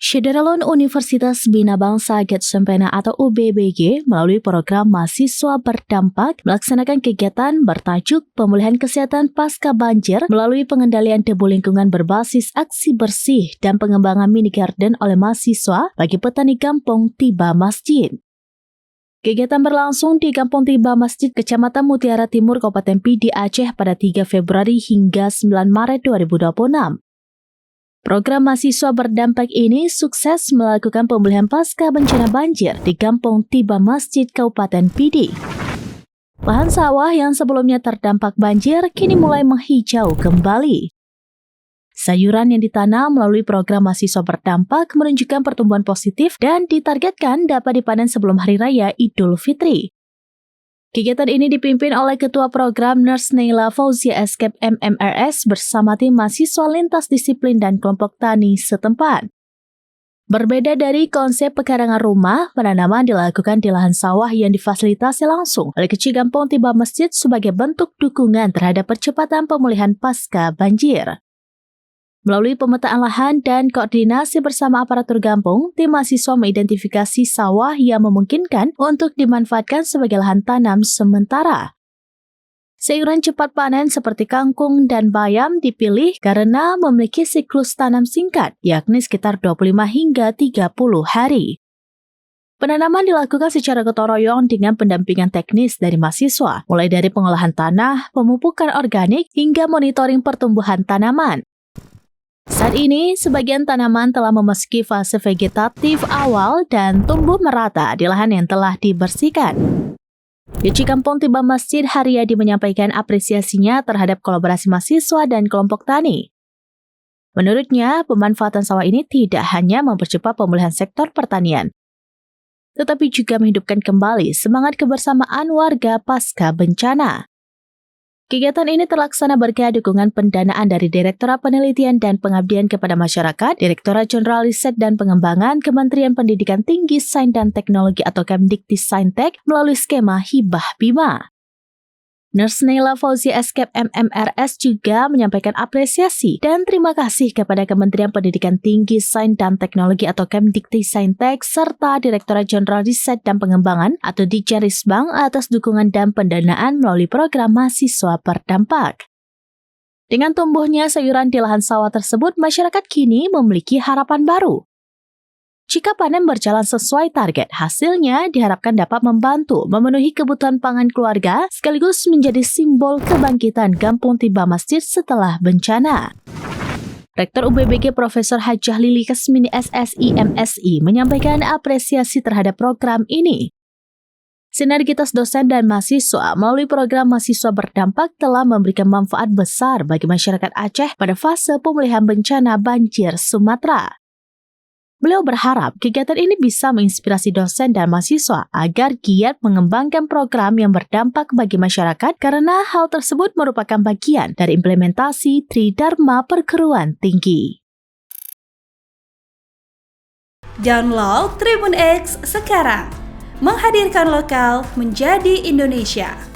Syederalun Universitas Bina Bangsa Getsempena atau UBBG melalui program Mahasiswa Berdampak melaksanakan kegiatan bertajuk Pemulihan Kesehatan Pasca Banjir melalui pengendalian debu lingkungan berbasis aksi bersih dan pengembangan mini garden oleh mahasiswa bagi petani Kampung Tiba Masjid. Kegiatan berlangsung di Kampung Tiba Masjid, Kecamatan Mutiara Timur, Kabupaten Pidi, Aceh pada 3 Februari hingga 9 Maret 2026. Program mahasiswa berdampak ini sukses melakukan pemulihan pasca bencana banjir di Kampung Tiba Masjid, Kabupaten Pidi. Lahan sawah yang sebelumnya terdampak banjir kini mulai menghijau kembali. Sayuran yang ditanam melalui program mahasiswa berdampak menunjukkan pertumbuhan positif dan ditargetkan dapat dipanen sebelum Hari Raya Idul Fitri. Kegiatan ini dipimpin oleh Ketua Program Nurse Neila Fauzia Escape MMRS bersama tim mahasiswa lintas disiplin dan kelompok tani setempat. Berbeda dari konsep pekarangan rumah, penanaman dilakukan di lahan sawah yang difasilitasi langsung oleh Kecil Kampung Tiba Masjid sebagai bentuk dukungan terhadap percepatan pemulihan pasca banjir. Melalui pemetaan lahan dan koordinasi bersama aparatur kampung, tim mahasiswa mengidentifikasi sawah yang memungkinkan untuk dimanfaatkan sebagai lahan tanam sementara. Sayuran cepat panen seperti kangkung dan bayam dipilih karena memiliki siklus tanam singkat, yakni sekitar 25 hingga 30 hari. Penanaman dilakukan secara gotong royong dengan pendampingan teknis dari mahasiswa, mulai dari pengolahan tanah, pemupukan organik, hingga monitoring pertumbuhan tanaman. Saat ini, sebagian tanaman telah memasuki fase vegetatif awal dan tumbuh merata di lahan yang telah dibersihkan. Kecil Kampung Tiba Masjid Haryadi menyampaikan apresiasinya terhadap kolaborasi mahasiswa dan kelompok tani. Menurutnya, pemanfaatan sawah ini tidak hanya mempercepat pemulihan sektor pertanian, tetapi juga menghidupkan kembali semangat kebersamaan warga pasca bencana. Kegiatan ini terlaksana berkat dukungan pendanaan dari Direktorat Penelitian dan Pengabdian kepada Masyarakat, Direktorat Jenderal Riset dan Pengembangan Kementerian Pendidikan Tinggi, Sains dan Teknologi atau Kemdikti-Saintek melalui skema Hibah Bima. Nurse Neila Fauzia Escape MMRS juga menyampaikan apresiasi dan terima kasih kepada Kementerian Pendidikan Tinggi, Sains dan Teknologi atau Kemdikti-Saintek serta Direktorat Jenderal Riset dan Pengembangan atau Dikjenrisbang atas dukungan dan pendanaan melalui program mahasiswa berdampak. Dengan tumbuhnya sayuran di lahan sawah tersebut, masyarakat kini memiliki harapan baru. Jika panen berjalan sesuai target, hasilnya diharapkan dapat membantu memenuhi kebutuhan pangan keluarga sekaligus menjadi simbol kebangkitan Kampung Tiba Masjid setelah bencana. Rektor UBBG Profesor Hajah Lili Kasmini SSI MSI menyampaikan apresiasi terhadap program ini. Sinergitas dosen dan mahasiswa melalui program mahasiswa berdampak telah memberikan manfaat besar bagi masyarakat Aceh pada fase pemulihan bencana banjir Sumatera. Beliau berharap kegiatan ini bisa menginspirasi dosen dan mahasiswa agar giat mengembangkan program yang berdampak bagi masyarakat karena hal tersebut merupakan bagian dari implementasi Tridharma Perguruan Tinggi. Download Tribun X sekarang, menghadirkan lokal menjadi Indonesia.